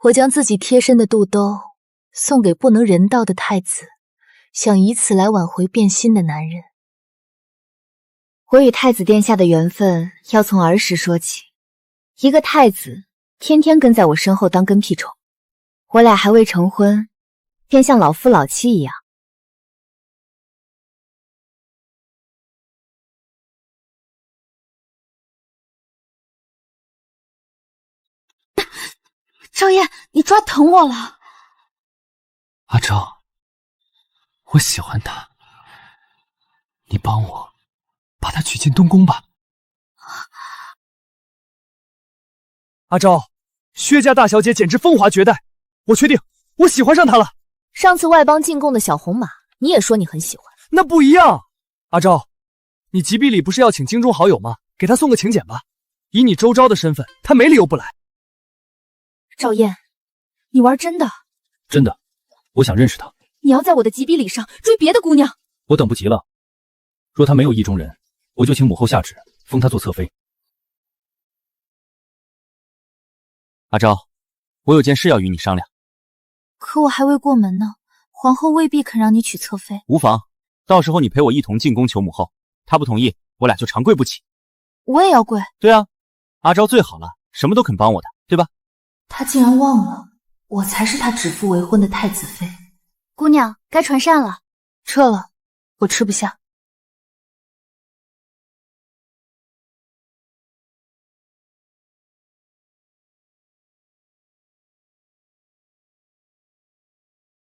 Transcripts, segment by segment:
我将自己贴身的肚兜送给不能人道的太子，想以此来挽回变心的男人。我与太子殿下的缘分要从儿时说起，一个太子天天跟在我身后当跟屁虫，我俩还未成婚，便像老夫老妻一样。赵燕，你抓疼我了。阿昭，我喜欢他，你帮我把他娶进东宫吧。阿昭，薛家大小姐简直风华绝代，我确定，我喜欢上她了。上次外邦进贡的小红马，你也说你很喜欢。那不一样。阿昭，你吉比里不是要请京中好友吗？给他送个请柬吧。以你周昭的身份，他没理由不来。赵燕，你玩真的？真的，我想认识他。你要在我的吉比礼上追别的姑娘？我等不及了。若他没有意中人，我就请母后下旨，封他做侧妃。阿昭，我有件事要与你商量。可我还未过门呢，皇后未必肯让你娶侧妃。无妨，到时候你陪我一同进宫求母后，她不同意，我俩就长跪不起。我也要跪。对啊，阿昭最好了，什么都肯帮我的，对吧？他竟然忘了，我才是他指腹为婚的太子妃。姑娘，该传膳了。撤了，我吃不下。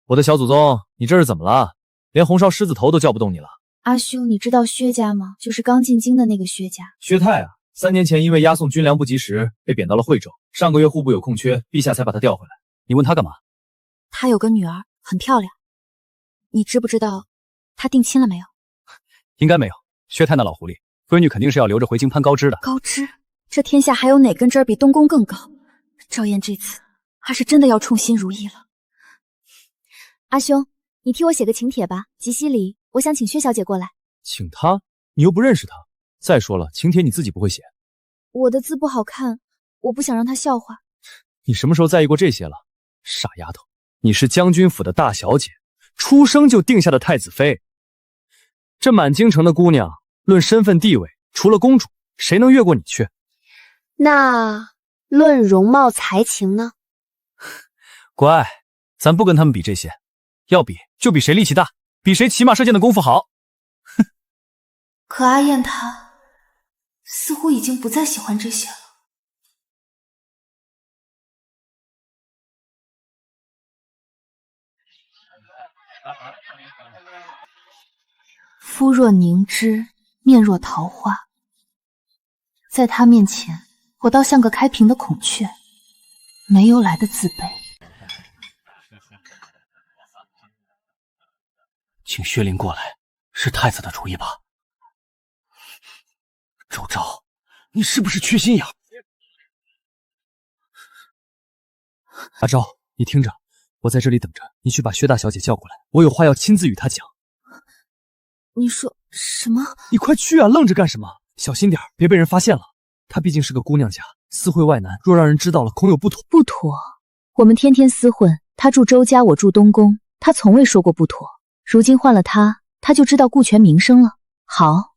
我的小祖宗，你这是怎么了？连红烧狮子头都叫不动你了。阿兄，你知道薛家吗？就是刚进京的那个薛家。薛泰啊，3年前因为押送军粮不及时，被贬到了惠州。上个月户部有空缺，陛下才把他调回来。你问他干嘛？他有个女儿，很漂亮。你知不知道他定亲了没有？应该没有。薛泰那老狐狸，闺女肯定是要留着回京攀高枝的。高枝？这天下还有哪根枝儿比东宫更高？赵燕这次还是真的要冲心如意了。阿兄，你替我写个请帖吧，吉禧礼，我想请薛小姐过来。请她？你又不认识她。再说了，请帖你自己不会写。我的字不好看，我不想让她笑话。你什么时候在意过这些了？傻丫头，你是将军府的大小姐，出生就定下的太子妃。这满京城的姑娘，论身份地位，除了公主，谁能越过你去？那论容貌才情呢？乖，咱不跟他们比这些，要比就比谁力气大，比谁骑马射箭的功夫好。哼！可阿燕她似乎已经不再喜欢这些了。肤若凝脂，面若桃花，在他面前，我倒像个开屏的孔雀，没由来的自卑。请薛灵过来，是太子的主意吧？周昭，你是不是缺心眼？阿昭，你听着，我在这里等着，你去把薛大小姐叫过来，我有话要亲自与她讲。你说什么？你快去啊，愣着干什么？小心点，别被人发现了。她毕竟是个姑娘家，私会外男，若让人知道了，恐有不妥。不妥？我们天天厮混，他住周家，我住东宫，他从未说过不妥。如今换了他，他就知道顾全名声了。好，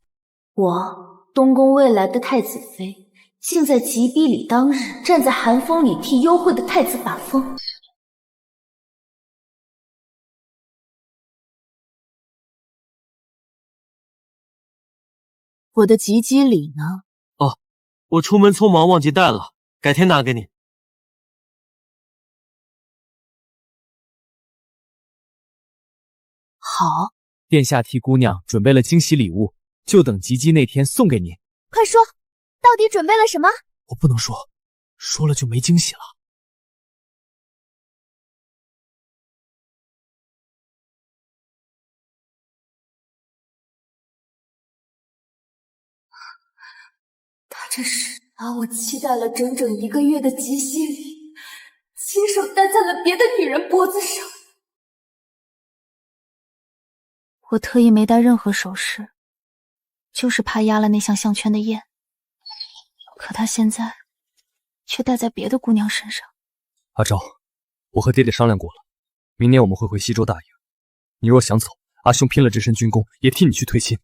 我东宫未来的太子妃，竟在吉逼礼当日站在寒风里替幽会的太子把风。我的吉吉礼呢？哦，我出门匆忙忘记带了，改天拿给你。好，殿下替姑娘准备了惊喜礼物，就等吉吉那天送给您。快说，到底准备了什么？我不能说，说了就没惊喜了。他这是把我期待了整整1个月的吉禧礼，亲手戴在了别的女人脖子上。我特意没戴任何首饰，就是怕压了那项项圈的焰。可他现在却戴在别的姑娘身上。阿昭，我和爹爹商量过了，明年我们会回西周大营。你若想走，阿兄拼了这身军功，也替你去退亲。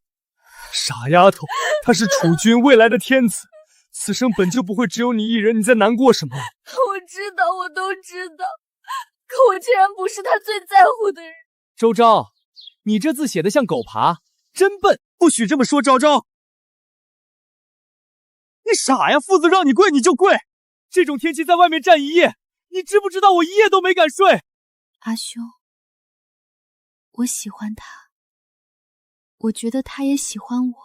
傻丫头，他是楚军未来的天子，此生本就不会只有你一人，你在难过什么？我知道，我都知道，可我竟然不是他最在乎的人。周昭，你这字写得像狗爬，真笨！不许这么说，昭昭。你傻呀，父子让你跪你就跪。这种天气在外面站一夜，你知不知道我一夜都没敢睡？阿兄，我喜欢他，我觉得他也喜欢我。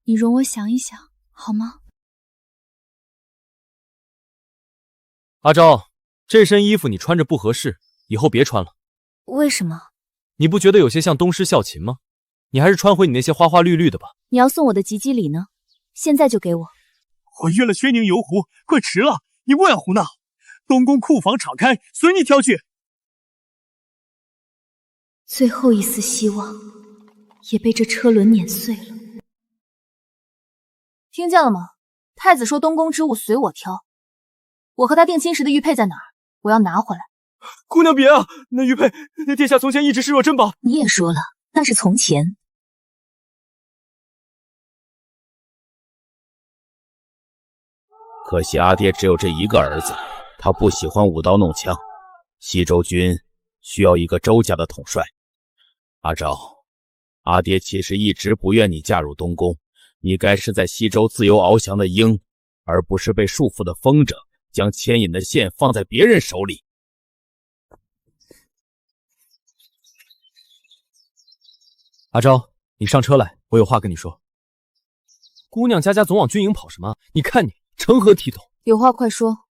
你容我想一想，好吗？阿昭，这身衣服你穿着不合适，以后别穿了。为什么？你不觉得有些像东施效靰吗？你还是穿回你那些花花绿绿的吧。你要送我的吉吉礼呢？现在就给我。我约了薛宁游湖，快迟了，你莫要胡闹。东宫库房敞开，随你挑去。最后一丝希望也被这车轮碾碎了。听见了吗？太子说东宫之物随我挑。我和他定亲时的玉佩在哪儿？我要拿回来。姑娘别啊，那玉佩，那殿下从前一直视若珍宝。你也说了，那是从前。可惜阿爹只有这一个儿子，他不喜欢舞刀弄枪。西周军需要一个周家的统帅。阿昭，阿爹其实一直不愿你嫁入东宫，你该是在西周自由翱翔的鹰，而不是被束缚的风筝，将牵引的线放在别人手里。阿昭，你上车来，我有话跟你说。姑娘家总往军营跑什么？你看你成何体统？有话快说。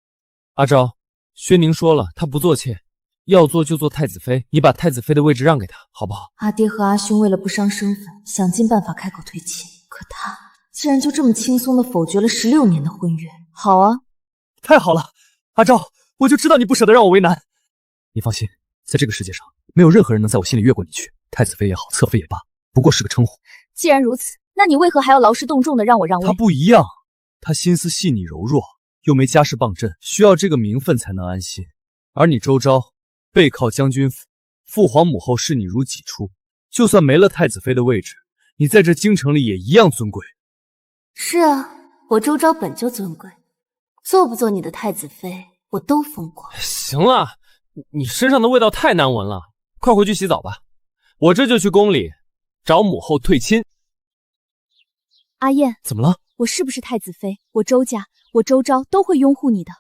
阿昭，薛宁说了，他不做妾，要做就做太子妃，你把太子妃的位置让给他，好不好？阿爹和阿兄为了不伤身份，想尽办法开口退亲，可他竟然就这么轻松地否决了16年的婚约。好啊，太好了，阿昭，我就知道你不舍得让我为难。你放心，在这个世界上，没有任何人能在我心里越过你去。太子妃也好，侧妃也罢，不过是个称呼。既然如此，那你为何还要劳师动众的让我让位？他不一样，他心思细腻柔弱，又没家世傍镇，需要这个名分才能安心。而你周昭，背靠将军府，父皇母后视你如己出，就算没了太子妃的位置，你在这京城里也一样尊贵。是啊，我周昭本就尊贵，做不做你的太子妃，我都疯狂。行了，你身上的味道太难闻了，快回去洗澡吧。我这就去宫里找母后退亲。阿燕，怎么了？我是不是太子妃？我周家，我周昭都会拥护你的。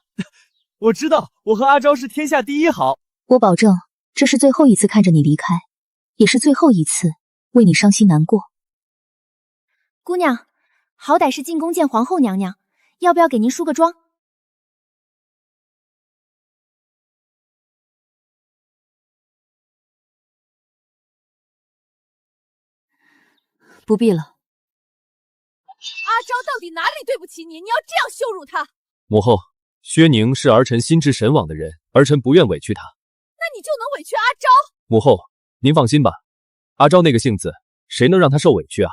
我知道，我和阿昭是天下第一好。我保证，这是最后一次看着你离开，也是最后一次为你伤心难过。姑娘，好歹是进宫见皇后娘娘，要不要给您梳个妆？不必了。阿昭到底哪里对不起你？你要这样羞辱他？母后，薛宁是儿臣心之神往的人，儿臣不愿委屈他。那你就能委屈阿昭？母后，您放心吧，阿昭那个性子，谁能让他受委屈啊？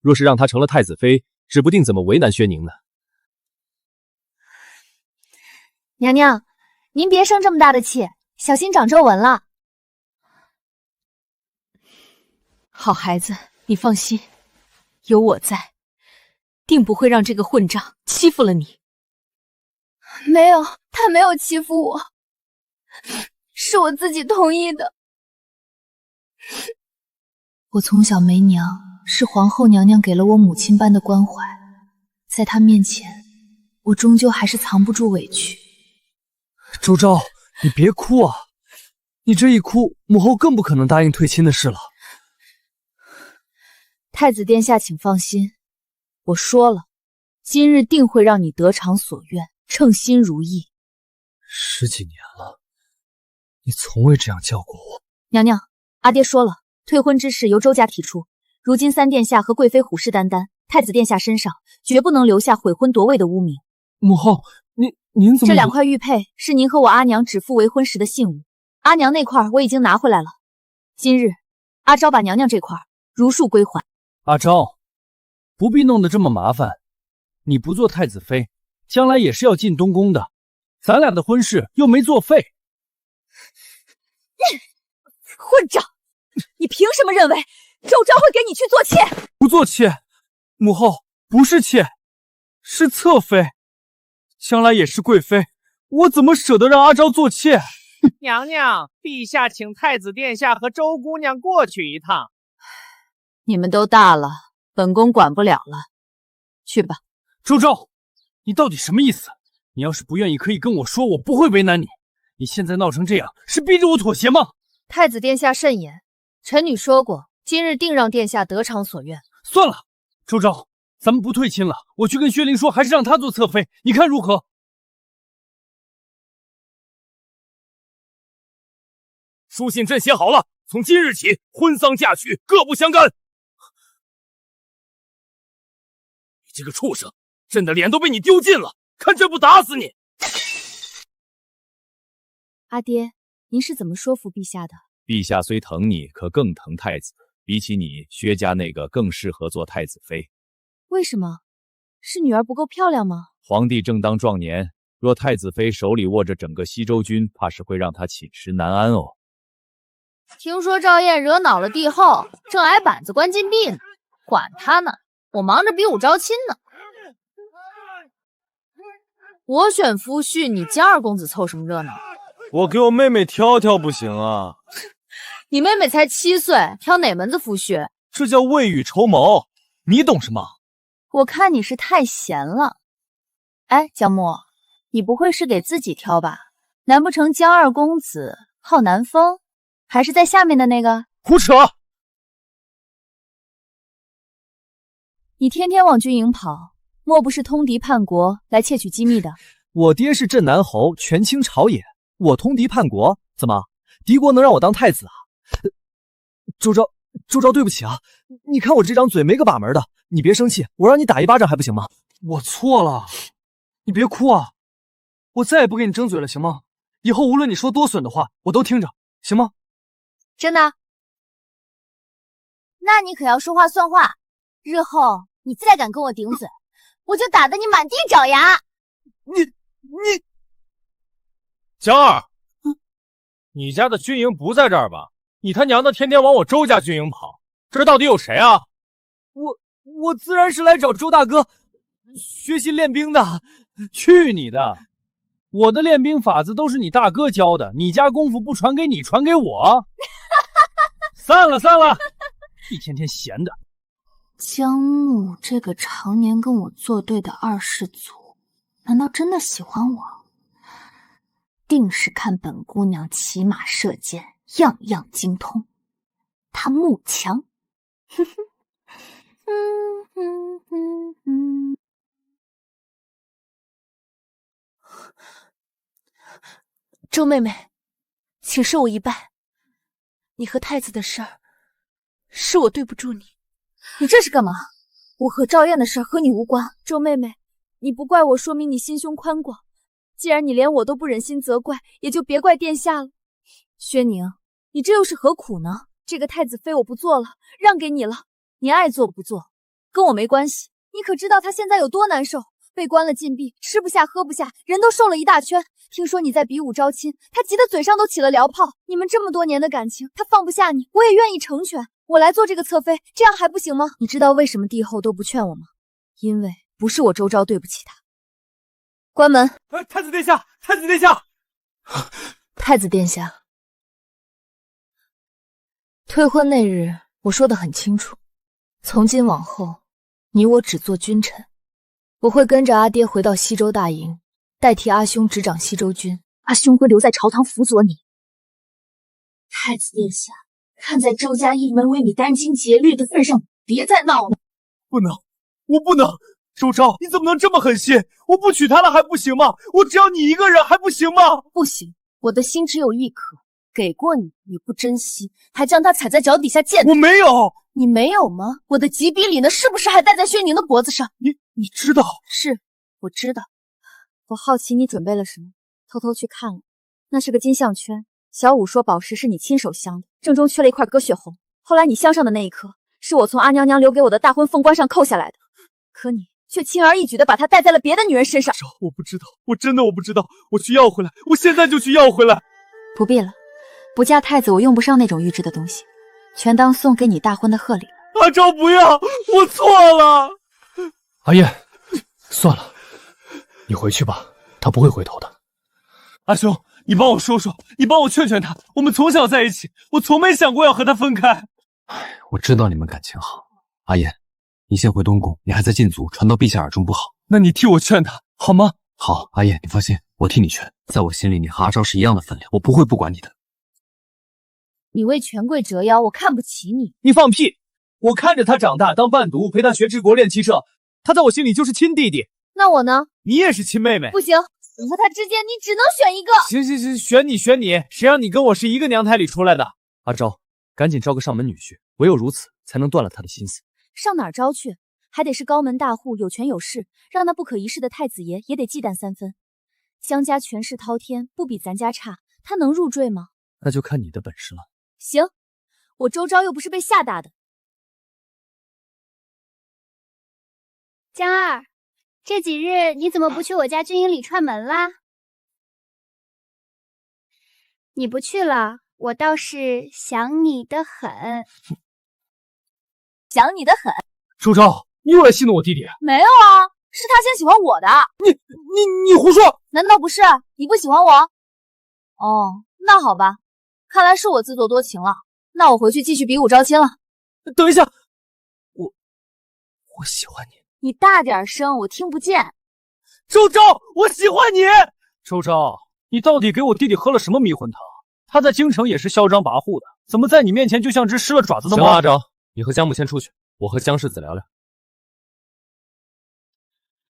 若是让他成了太子妃，指不定怎么为难薛宁呢。娘娘，您别生这么大的气，小心长皱纹了。好孩子，你放心，有我在，定不会让这个混账欺负了你。没有，他没有欺负我，是我自己同意的。我从小没娘，是皇后娘娘给了我母亲般的关怀，在她面前，我终究还是藏不住委屈。周昭，你别哭啊！你这一哭，母后更不可能答应退亲的事了。太子殿下，请放心，我说了，今日定会让你得偿所愿，称心如意。10几年了，你从未这样叫过我。娘娘，阿爹说了，退婚之事由周家提出。如今三殿下和贵妃虎视眈眈，太子殿下身上绝不能留下悔婚夺位的污名。母后，您怎么？这2块玉佩是您和我阿娘指腹为婚时的信物，阿娘那块我已经拿回来了。今日阿昭把娘娘这块如数归还。阿昭，不必弄得这么麻烦，你不做太子妃，将来也是要进东宫的。咱俩的婚事又没作废。混账！你凭什么认为周昭会给你去做妾？不做妾，母后不是妾，是侧妃，将来也是贵妃，我怎么舍得让阿昭做妾？娘娘，陛下请太子殿下和周姑娘过去一趟。你们都大了，本宫管不了了，去吧。周昭，你到底什么意思？你要是不愿意，可以跟我说，我不会为难你。你现在闹成这样，是逼着我妥协吗？太子殿下慎言，臣女说过，今日定让殿下得偿所愿。算了，周昭，咱们不退亲了，我去跟薛灵说，还是让她做侧妃，你看如何？书信朕写好了，从今日起，婚丧嫁娶各不相干。你这个畜生，朕的脸都被你丢尽了，看朕不打死你！阿爹，您是怎么说服陛下的？陛下虽疼你，可更疼太子。比起你，薛家那个更适合做太子妃。为什么？是女儿不够漂亮吗？皇帝正当壮年，若太子妃手里握着整个西周军，怕是会让他寝食难安哦。听说赵燕惹恼了帝后，正挨板子关禁闭呢。管他呢，我忙着比武招亲呢。我选夫婿，你江二公子凑什么热闹？我给我妹妹挑挑不行啊？你妹妹才7岁，挑哪门子夫婿？这叫未雨绸缪，你懂什么？我看你是太闲了。哎，江木，你不会是给自己挑吧？难不成江二公子好南风？还是在下面的那个？胡扯！你天天往军营跑，莫不是通敌叛国来窃取机密的？我爹是镇南侯，权倾朝野，我通敌叛国，怎么敌国能让我当太子啊？周昭，对不起啊，你看我这张嘴没个把门的，你别生气，我让你打一巴掌还不行吗？我错了，你别哭啊，我再也不跟你争嘴了，行吗？以后无论你说多损的话，我都听着，行吗？真的？那你可要说话算话，日后你再敢跟我顶嘴，我就打得你满地找牙。你江二，你家的军营不在这儿吧？你他娘的天天往我周家军营跑，这到底有谁啊？我自然是来找周大哥学习练兵的。去你的！我的练兵法子都是你大哥教的，你家功夫不传给你，传给我。散了，一天天闲的。江木这个常年跟我作对的二世祖，难道真的喜欢我？定是看本姑娘骑马射箭，样样精通。他慕强，周妹妹，请受我一拜。你和太子的事儿，是我对不住你。你这是干嘛？我和赵燕的事和你无关。周妹妹，你不怪我，说明你心胸宽广。既然你连我都不忍心责怪，也就别怪殿下了。薛宁，你这又是何苦呢？这个太子妃我不做了，让给你了，你爱做不做，跟我没关系。你可知道她现在有多难受？被关了禁闭，吃不下喝不下，人都瘦了一大圈。听说你在比武招亲，她急得嘴上都起了燎泡。你们这么多年的感情，她放不下你，我也愿意成全。我来做这个侧妃，这样还不行吗？你知道为什么帝后都不劝我吗？因为不是我周昭对不起她。关门。太子殿下，太子殿下，太子殿下，退婚那日我说得很清楚，从今往后，你我只做君臣。我会跟着阿爹回到西周大营，代替阿兄执掌西周军。阿兄会留在朝堂辅佐你。太子殿下，看在周家一门为你殚精竭虑的份上，别再闹了。不能，我不能！周昭，你怎么能这么狠心？我不娶她了还不行吗？我只要你一个人还不行吗？不行，我的心只有一颗，给过你，你不珍惜，还将他踩在脚底下践踏。我没有。你没有吗？我的级笔礼呢？是不是还戴在薛宁的脖子上？你知道？是，我知道。我好奇你准备了什么，偷偷去看了。那是个金项圈，小五说宝石是你亲手镶的，正中缺了一块鸽血红。后来你镶上的那一颗，是我从阿娘娘留给我的大婚凤冠上扣下来的。可你却轻而易举的把它戴在了别的女人身上。我不知道，我真的不知道，我去要回来，我现在就去要回来。不必了，不嫁太子，我用不上那种预制的东西，全当送给你大婚的贺礼了。阿昭，不要，我错了。阿燕，算了，你回去吧，他不会回头的。阿兄，你帮我说说，你帮我劝劝他，我们从小在一起，我从没想过要和他分开。我知道你们感情好，阿燕，你先回东宫，你还在禁足，传到陛下耳中不好。那你替我劝他好吗？好，阿燕，你放心，我替你劝。在我心里，你和阿昭是一样的分量，我不会不管你的。你为权贵折腰，我看不起你。你放屁！我看着他长大，当伴读，陪他学治国练骑射，他在我心里就是亲弟弟。那我呢？你也是亲妹妹。不行，我和他之间你只能选一个。行，选你，谁让你跟我是一个娘胎里出来的？阿昭，赶紧招个上门女婿，唯有如此，才能断了他的心思。上哪儿招去？还得是高门大户，有权有势，让那不可一世的太子爷也得忌惮3分。江家权势滔天，不比咱家差，他能入赘吗？那就看你的本事了。行，我周昭又不是被吓大的。江儿，这几日你怎么不去我家军营里串门啦？你不去了，我倒是想你的很。想你的很。周昭，你又来戏弄我弟弟？没有啊，是他先喜欢我的。你胡说！难道不是？你不喜欢我？哦，那好吧，看来是我自作多情了。那我回去继续比武招亲了。等一下，我喜欢你。你大点声，我听不见。周昭，我喜欢你。周昭，你到底给我弟弟喝了什么迷魂汤？他在京城也是嚣张跋扈的，怎么在你面前就像只失了爪子的猫？行了，阿昭，你和江木先出去，我和江世子聊聊。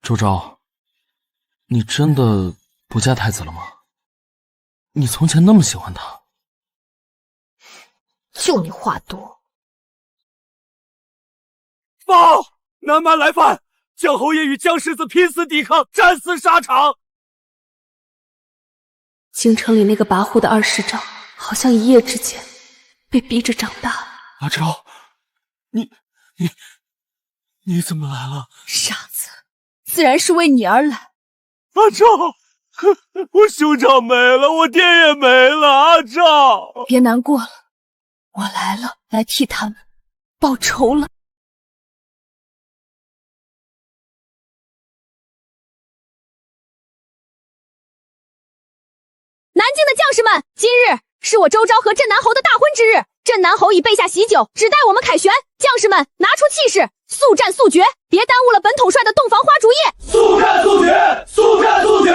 周昭，你真的不嫁太子了吗？你从前那么喜欢他。就你话多。报！南蛮来犯，江侯爷与江世子拼死抵抗，战死沙场。京城里那个跋扈的2世长，好像一夜之间被逼着长大。阿昭，你怎么来了？傻子，自然是为你而来。阿昭，我兄长没了，我爹也没了。阿昭，别难过了，我来了，来替他们报仇了。南京的将士们，今日是我周昭和镇南侯的大婚之日。镇南侯已备下喜酒，只待我们凯旋。将士们，拿出气势，速战速决，别耽误了本统帅的洞房花烛夜。速战速决，速战速决。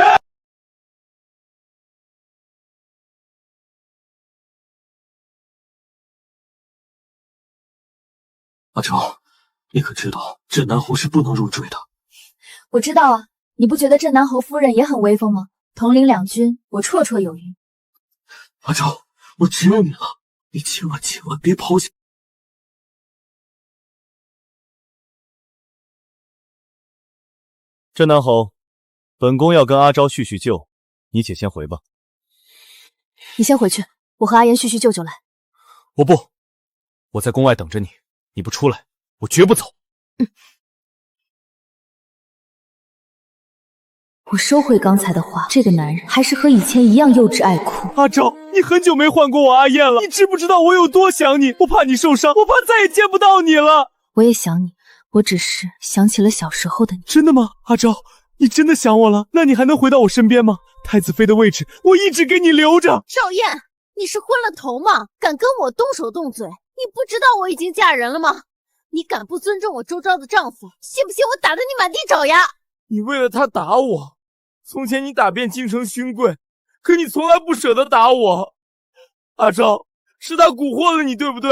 阿昭，你可知道镇南侯是不能入赘的？我知道啊，你不觉得镇南侯夫人也很威风吗？统领2军，我绰绰有余。阿昭，我只有你了，你千万别抛弃。镇南侯，本宫要跟阿昭叙叙旧，你且先回吧。你先回去，我和阿言叙叙旧就来。我不，我在宫外等着你，你不出来，我绝不走。我收回刚才的话，这个男人还是和以前一样幼稚爱哭。阿昭，你很久没唤过我阿燕了，你知不知道我有多想你？我怕你受伤，我怕再也见不到你了。我也想你，我只是想起了小时候的你。真的吗？阿昭，你真的想我了？那你还能回到我身边吗？太子妃的位置我一直给你留着。赵燕，你是昏了头吗？敢跟我动手动嘴？你不知道我已经嫁人了吗？你敢不尊重我周昭的丈夫，信不信我打得你满地找牙？你为了他打我，从前你打遍京城勋贵，可你从来不舍得打我。阿昭，是他蛊惑了你，对不对？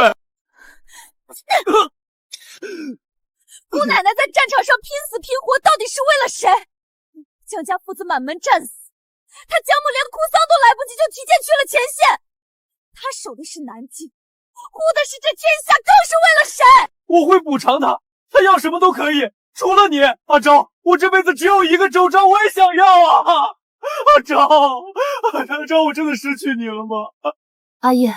姑奶奶在战场上拼死拼活，到底是为了谁？江家父子满门战死，他江母连哭丧都来不及，就提前去了前线。他守的是南京，护的是这天下，更是为了谁？我会补偿他，他要什么都可以，除了你。阿昭，我这辈子只有一个周昭，我也想要啊！阿昭，阿昭，我真的失去你了吗？阿燕，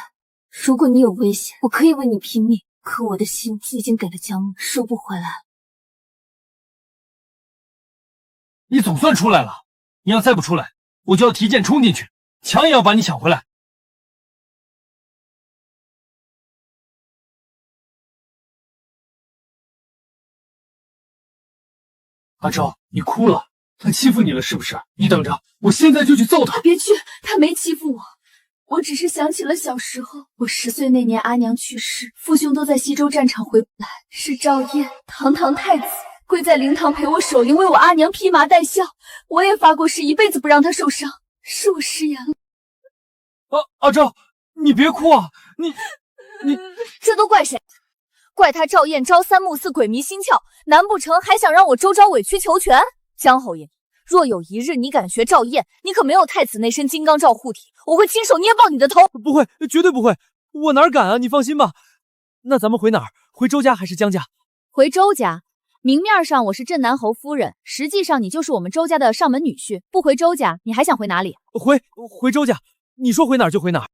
如果你有危险，我可以为你拼命，可我的心已经给了江母，收不回来了。你总算出来了！你要再不出来，我就要提剑冲进去，抢也要把你抢回来。阿昭，你哭了，他欺负你了是不是？你等着，我现在就去揍他！别去，他没欺负我，我只是想起了小时候，我10岁那年阿娘去世，父兄都在西周战场回不来，是赵燕堂堂太子跪在灵堂陪我守灵，为我阿娘披麻戴孝，我也发过誓一辈子不让她受伤，是我食言了。阿昭，你别哭啊！你这都怪谁？怪他赵燕朝三暮四，鬼迷心窍，难不成还想让我周昭委曲求全？江侯爷，若有一日你敢学赵燕，你可没有太子那身金刚罩护体，我会亲手捏爆你的头！不会，绝对不会，我哪敢啊！你放心吧。那咱们回哪儿？回周家还是江家？回周家。明面上我是镇南侯夫人，实际上你就是我们周家的上门女婿。不回周家，你还想回哪里？回周家。你说回哪儿就回哪儿。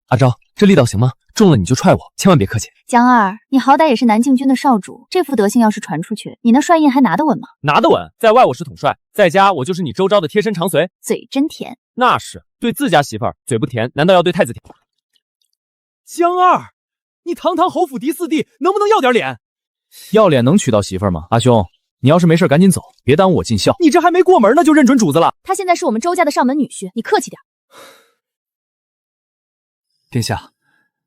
阿昭，这力道行吗？中了你就踹我，千万别客气。江二，你好歹也是南境军的少主，这副德行要是传出去，你那帅印还拿得稳吗？拿得稳，在外我是统帅，在家我就是你周昭的贴身长随。嘴真甜。那是，对自家媳妇儿嘴不甜，难道要对太子甜？江二，你堂堂侯府嫡4弟，能不能要点脸？要脸能娶到媳妇儿吗？阿兄，你要是没事赶紧走，别耽误我尽孝。你这还没过门呢，就认准主子了。他现在是我们周家的上门女婿，你客气点。殿下，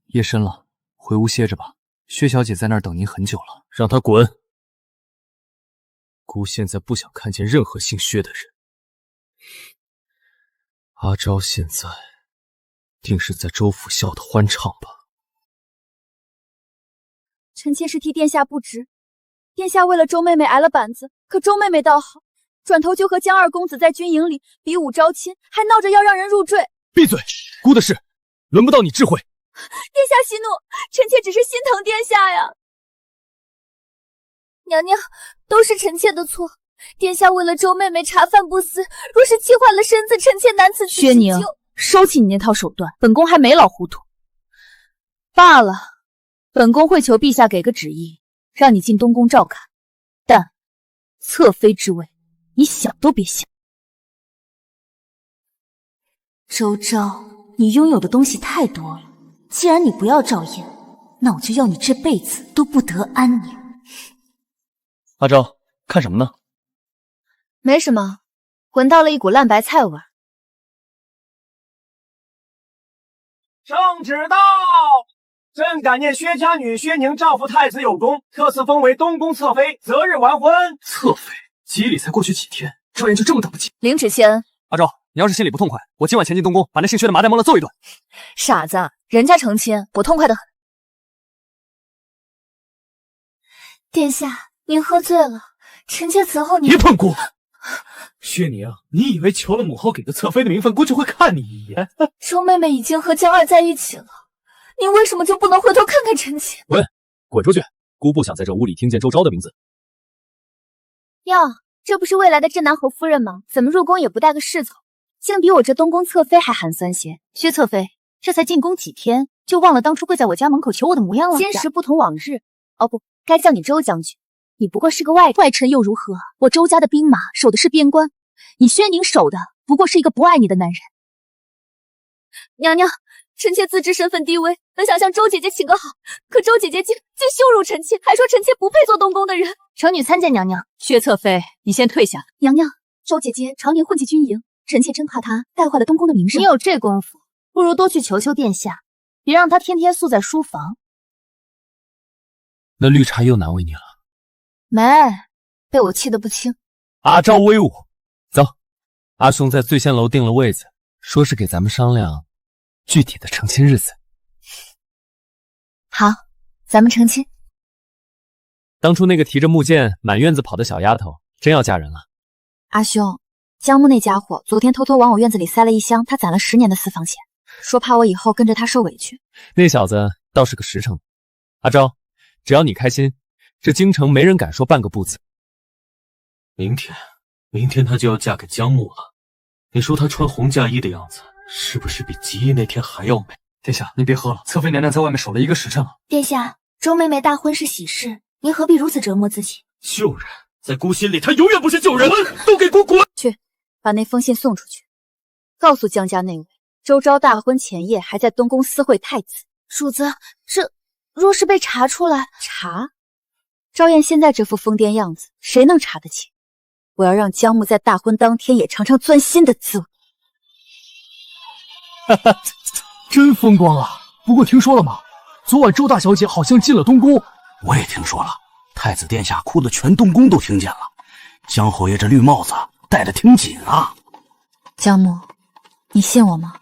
夜深了，回屋歇着吧。薛小姐在那儿等您很久了。让她滚！姑现在不想看见任何姓薛的人。阿昭现在定是在周府笑得欢畅吧？臣妾是替殿下不值，殿下为了周妹妹挨了板子，可周妹妹倒好，转头就和江二公子在军营里比武招亲，还闹着要让人入赘。闭嘴！姑的事轮不到你智慧。殿下息怒，臣妾只是心疼殿下呀。娘娘，都是臣妾的错。殿下为了周妹妹茶饭不思，若是气坏了身子，臣妾难辞其咎。薛宁，收起你那套手段，本宫还没老糊涂。罢了，本宫会求陛下给个旨意，让你进东宫照看，但侧妃之位，你想都别想。周昭，你拥有的东西太多了，既然你不要赵燕，那我就要你这辈子都不得安宁。阿昭，看什么呢？没什么，闻到了一股烂白菜味。圣旨到！朕感念薛家女薛宁丈夫太子有功，特赐封为东宫侧妃，择日完婚。侧妃，吉礼才过去几天，赵燕就这么等不起？领旨谢恩。阿昭，你要是心里不痛快，我今晚前进东宫，把那姓薛的麻袋蒙了揍一顿。傻子，人家成亲，我痛快得很。殿下，您喝醉了，臣妾伺候您。别碰姑！薛宁，你以为求了母后给的侧妃的名分，姑就会看你一眼？周妹妹已经和江二在一起了，您为什么就不能回头看看臣妾？滚，滚出去！姑不想在这屋里听见周昭的名字。哟，这不是未来的镇南侯夫人吗？怎么入宫也不带个侍从，竟比我这东宫侧妃还寒酸些。薛侧妃，这才进宫几天，就忘了当初跪在我家门口求我的模样了？今时不同往日，哦不，该叫你周将军。你不过是个外臣又如何？我周家的兵马守的是边关，你薛宁守的不过是一个不爱你的男人。娘娘，臣妾自知身份低微，本想向周姐姐请个好，可周姐姐竟羞辱臣妾，还说臣妾不配做东宫的人。臣女参见娘娘。薛侧妃，你先退下。娘娘，周姐姐常年混迹军营，臣妾真怕她带坏了东宫的名声。你有这功夫，不如多去求求殿下，别让她天天宿在书房。那绿茶又难为你了。没，被我气得不轻。阿昭威武，走，阿兄在醉仙楼定了位子，说是给咱们商量具体的成亲日子。好，咱们成亲。当初那个提着木剑满院子跑的小丫头，真要嫁人了。阿兄，江木那家伙昨天偷偷往我院子里塞了一箱他攒了10年的私房钱，说怕我以后跟着他受委屈。那小子倒是个实诚。阿昭，只要你开心，这京城没人敢说半个不字。明天她就要嫁给江木了。你说她穿红嫁衣的样子，是不是比吉义那天还要美？殿下，您别喝了，侧妃娘娘在外面守了1个时辰了。殿下，周妹妹大婚是喜事，您何必如此折磨自己？救人，在姑心里他永远不是救人，都给姑滚！去，把那封信送出去，告诉江家内卫，周昭大婚前夜还在东宫私会太子。主子，这若是被查出来，查？昭燕现在这副疯癫样子，谁能查得起？我要让江木在大婚当天也尝尝钻心的滋味。哈哈，真风光啊！不过听说了吗？昨晚周大小姐好像进了东宫。我也听说了，太子殿下哭的全东宫都听见了。江侯爷这绿帽子戴得挺紧啊。江木，你信我吗？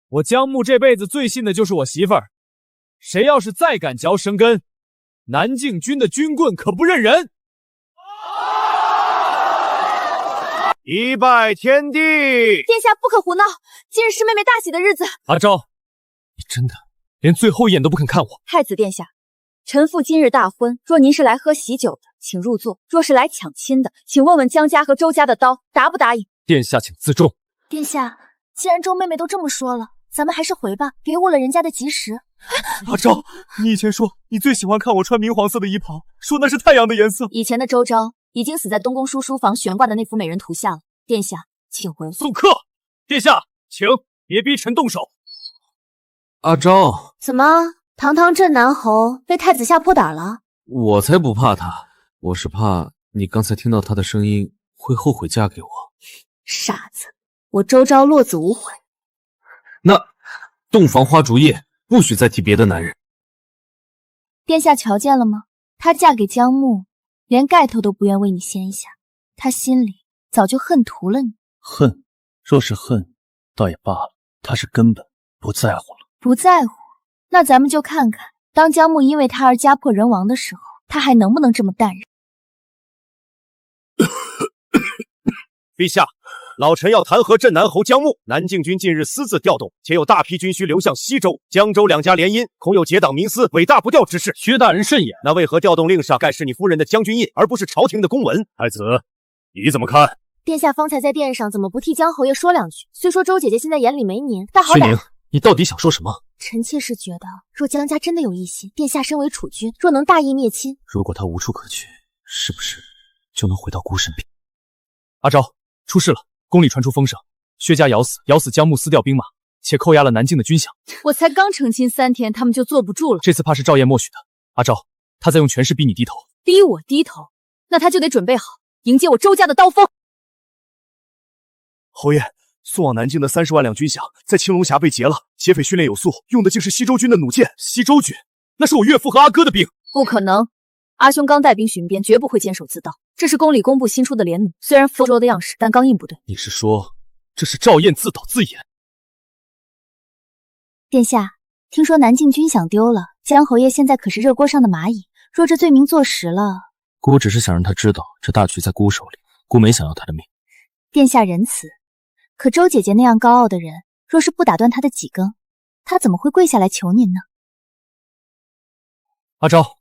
我江木这辈子最信的就是我媳妇儿，谁要是再敢嚼生根，南境军的军棍可不认人。一拜天地，殿下不可胡闹，今日是妹妹大喜的日子。阿昭，你真的连最后一眼都不肯看我？太子殿下，臣妇今日大婚，若您是来喝喜酒的，请入座；若是来抢亲的，请问问江家和周家的刀答不答应？殿下请自重。殿下，既然周妹妹都这么说了，咱们还是回吧，别误了人家的吉时。阿昭，你以前说你最喜欢看我穿明黄色的衣袍，说那是太阳的颜色。以前的周昭已经死在东宫书房悬挂的那幅美人图下了。殿下，请回。送客，殿下，请别逼臣动手。阿昭，怎么，堂堂镇南侯被太子吓破胆了？我才不怕他，我是怕你刚才听到他的声音会后悔嫁给我。傻子，我周昭落子无悔。那洞房花烛夜不许再提别的男人。殿下瞧见了吗？她嫁给江木，连盖头都不愿为你掀一下，她心里早就恨屠了你。恨，若是恨，倒也罢了，他是根本不在乎了。不在乎？那咱们就看看，当江木因为他而家破人亡的时候，他还能不能这么淡然？陛下，老臣要弹劾镇南侯江木。南境军近日私自调动，且有大批军需流向西州、江州两家联姻，恐有结党民私、尾大不掉之事。薛大人慎言。那为何调动令上盖是你夫人的将军印，而不是朝廷的公文？太子，你怎么看？殿下方才在殿上怎么不替江侯爷说两句？虽说周姐姐现在眼里没您，但好歹……薛宁，你到底想说什么？臣妾是觉得，若江家真的有异心，殿下身为储君，若能大义灭亲，如果他无处可去，是不是就能回到孤身边？阿昭，出事了！宫里传出风声，薛家咬死江木私调兵马，且扣押了南境的军饷。我才刚成亲3天，他们就坐不住了。这次怕是赵燕默许的。阿昭，他在用权势逼你低头。逼我低头，那他就得准备好迎接我周家的刀锋。侯爷，送往南境的30万两军饷在青龙峡被劫了，劫匪训练有素，用的竟是西周军的弩箭。西周军，那是我岳父和阿哥的兵。不可能，阿兄刚带兵巡边，绝不会坚守自盗。这是宫里公布新出的连弩，虽然附着的样式，但刚硬不对。你是说这是赵燕自导自演？殿下，听说南境军饷丢了，江侯爷现在可是热锅上的蚂蚁。若这罪名坐实了，姑只是想让他知道这大局在姑手里，姑没想要他的命。殿下仁慈，可周姐姐那样高傲的人，若是不打断她的脊根，她怎么会跪下来求您呢？阿昭，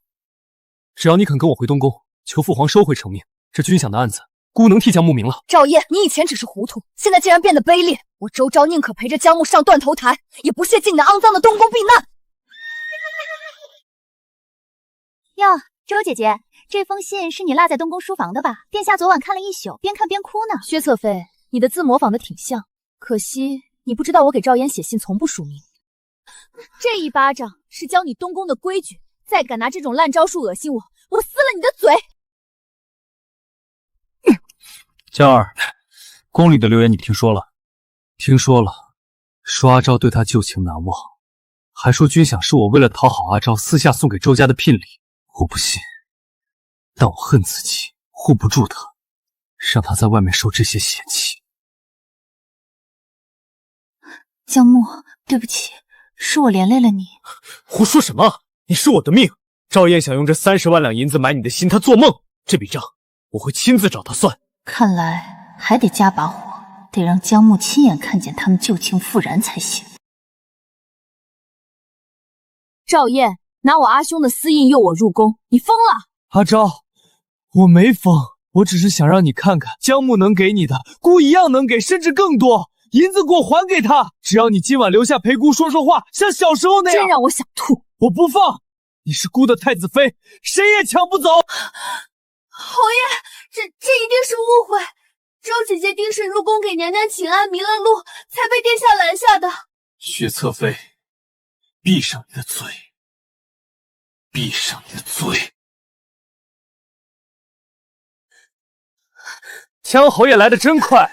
只要你肯跟我回东宫，求父皇收回成命，这军饷的案子，姑能替江木明了。赵烨，你以前只是糊涂，现在竟然变得卑劣。我周昭宁可陪着江木上断头台，也不屑进你那肮脏的东宫避难。哟，周姐姐，这封信是你落在东宫书房的吧？殿下昨晚看了一宿，边看边哭呢。薛侧妃，你的字模仿的挺像，可惜你不知道我给赵嫣写信从不署名。这一巴掌是教你东宫的规矩，再敢拿这种烂招数恶心我，我撕了你的嘴！江儿，宫里的流言你听说了？听说了，说阿昭对他旧情难忘，还说军饷是我为了讨好阿昭私下送给周家的聘礼。我不信，但我恨自己护不住他，让他在外面受这些嫌弃。江木，对不起，是我连累了你。胡说什么？你是我的命！赵燕想用这30万两银子买你的心，她做梦！这笔账我会亲自找他算。看来还得加把火，得让江木亲眼看见他们旧情复燃才行。赵燕拿我阿兄的私印诱我入宫，你疯了！阿昭，我没疯，我只是想让你看看江木能给你的，姑一样能给，甚至更多。银子给我还给他，只要你今晚留下陪姑说说话，像小时候那样。真让我想吐！我不放！你是姑的太子妃，谁也抢不走。入宫给娘娘请安，迷了路，才被殿下拦下的。薛侧妃，闭上你的嘴，闭上你的嘴！江侯爷来得真快，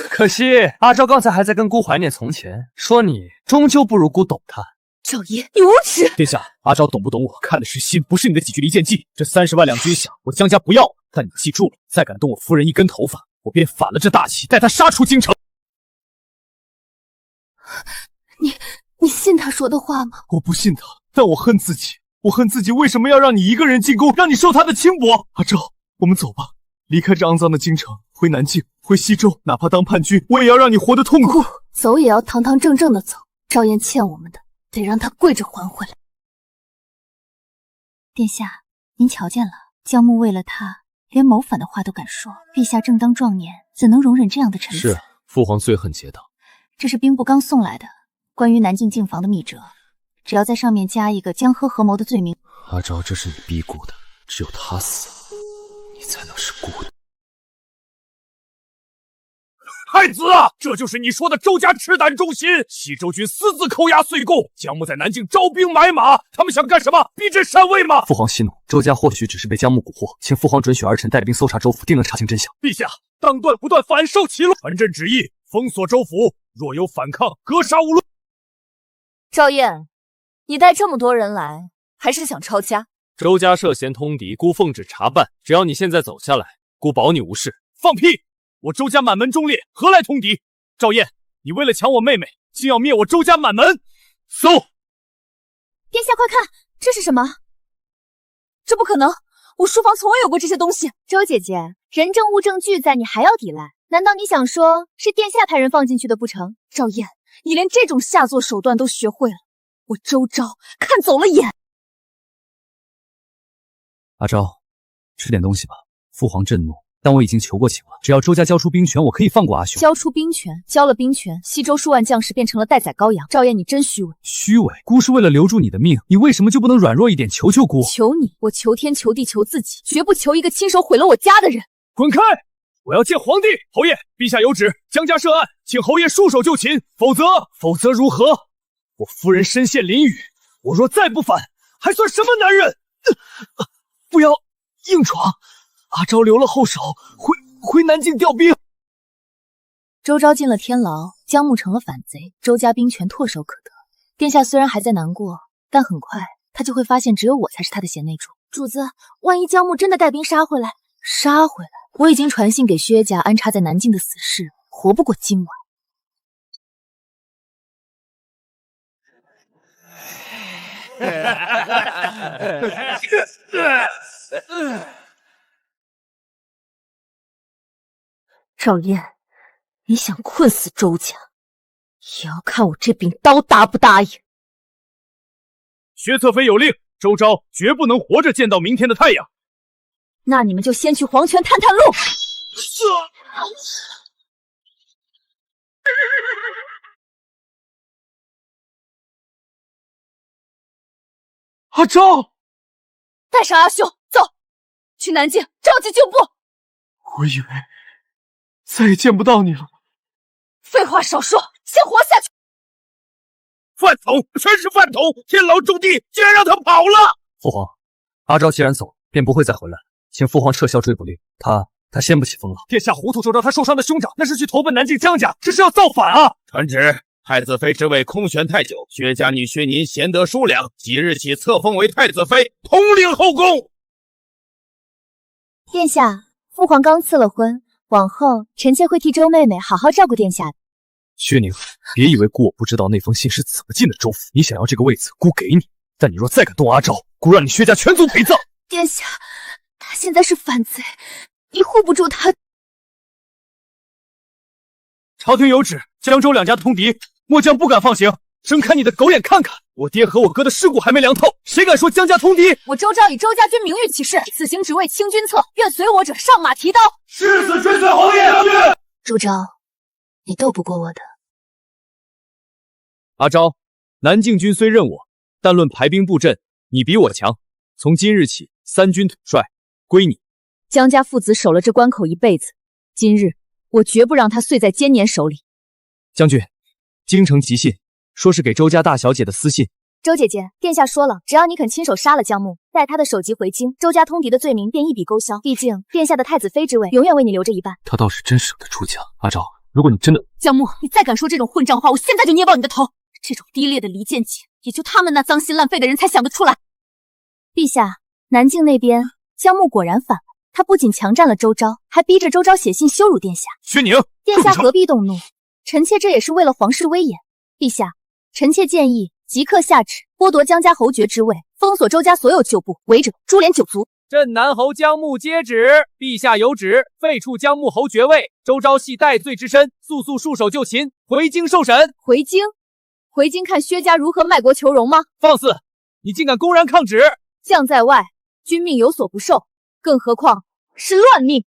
可惜阿昭刚才还在跟姑怀念从前，说你终究不如姑懂他。赵烨，你无耻！殿下，阿昭懂不懂我，看的是心，不是你的几句离间计。这30万两军饷，我江家不要了，但你记住了，再敢动我夫人一根头发，我便反了这大旗，带他杀出京城。你信他说的话吗？我不信他，但我恨自己，我恨自己为什么要让你一个人进宫，让你受他的轻薄。阿昭，我们走吧，离开这肮脏的京城，回南境，回西周，哪怕当叛军，我也要让你活得痛苦。走也要堂堂正正的走，赵燕欠我们的，得让他跪着还回来。殿下，您瞧见了，姜木为了他，连谋反的话都敢说。陛下正当壮年，怎能容忍这样的臣子？是，父皇最恨结党。这是兵部刚送来的关于南境境防的密折，只要在上面加一个江喝合谋的罪名。阿昭，这是你逼姑的，只有他死了，你才能是姑的。太子啊，这就是你说的周家赤胆忠心，西周军私自扣押岁贡，姜木在南境招兵买马，他们想干什么？逼朕禅位吗？父皇息怒，周家或许只是被姜木蛊惑，请父皇准许儿臣带兵搜查州府，定能查清真相。陛下，当断不断，反受其乱。传朕旨意，封锁州府，若有反抗，格杀勿论。赵燕，你带这么多人来，还是想抄家？周家涉嫌通敌，姑奉旨查办，只要你现在走下来，姑保你无事。放屁！我周家满门忠烈，何来通敌？赵燕，你为了抢我妹妹，竟要灭我周家满门！搜！殿下快看，这是什么？这不可能，我书房从未有过这些东西。周姐姐，人证物证俱在，你还要抵赖？难道你想说是殿下派人放进去的不成？赵燕，你连这种下作手段都学会了，我周昭看走了眼。阿昭，吃点东西吧。父皇震怒，但我已经求过情了，只要周家交出兵权，我可以放过阿兄。交出兵权，交了兵权，西周数万将士变成了待宰羔羊。赵燕，你真虚伪！虚伪？姑是为了留住你的命，你为什么就不能软弱一点，求求姑？求你，我求天求地求自己，绝不求一个亲手毁了我家的人。滚开！我要见皇帝。侯爷，陛下有旨，江家涉案，请侯爷束手就擒，否则如何？我夫人身陷囹圄，我若再不反，还算什么男人？不要硬闯！阿昭留了后手，回南境调兵。周昭进了天牢，姜木成了反贼，周家兵权唾手可得。殿下虽然还在难过，但很快他就会发现，只有我才是他的贤内助。主子，万一姜木真的带兵杀回来，我已经传信给薛家，安插在南境的死士活不过今晚。赵燕，你想困死周家，也要看我这柄刀答不答应。薛侧妃有令，周昭绝不能活着见到明天的太阳。那你们就先去黄泉探探路。阿昭，带上阿兄，走，去南境召集救部。我以为再也见不到你了。废话少说，先活下去。饭桶，全是饭桶！天牢重地，竟然让他跑了！父皇，阿昭既然走，便不会再回来，请父皇撤销追捕令。他掀不起风浪。殿下糊涂，周昭他受伤的兄长，那是去投奔南境姜家，这是要造反啊！传旨，太子妃之位空悬太久，薛家女薛宁贤德淑良，即日起册封为太子妃，统领后宫。殿下，父皇刚赐了婚，往后臣妾会替周妹妹好好照顾殿下的。薛宁，别以为姑我不知道那封信是怎么进的周府。你想要这个位子，姑给你，但你若再敢动阿昭，姑让你薛家全族陪葬。殿下，他现在是反贼，你护不住他。朝廷有旨，江周两家通敌，末将不敢放行。睁开你的狗眼看看，我爹和我哥的尸骨还没凉透，谁敢说江家通敌？我周昭以周家军名誉起誓，此行只为清君侧，愿随我者上马提刀，誓死追随侯爷。周昭，你斗不过我的。阿昭，南境军虽任我，但论排兵布阵，你比我强。从今日起，3军统帅归你。江家父子守了这关口一辈子，今日我绝不让他碎在奸年手里。将军，京城急信，说是给周家大小姐的私信。周姐姐，殿下说了，只要你肯亲手杀了姜木，带他的首级回京，周家通敌的罪名便一笔勾销。毕竟殿下的太子妃之位永远为你留着一半。他倒是真舍得出枪。阿昭，如果你真的……姜木，你再敢说这种混账话，我现在就捏爆你的头！这种低劣的离间计，也就他们那脏心烂肺的人才想得出来。陛下，南境那边姜木果然反了，他不仅强占了周昭，还逼着周昭写信羞辱殿下。薛宁，殿下何必动怒？臣妾这也是为了皇室威严。陛下，臣妾建议即刻下旨剥夺姜家侯爵之位，封锁周家所有旧部，违者株连九族。镇南侯姜木接旨，陛下有旨，废黜姜木侯爵位。周昭系戴罪之身，速束手就擒，回京受审。回京？回京看薛家如何卖国求荣吗？放肆！你竟敢公然抗旨！将在外，君命有所不受，更何况是乱命。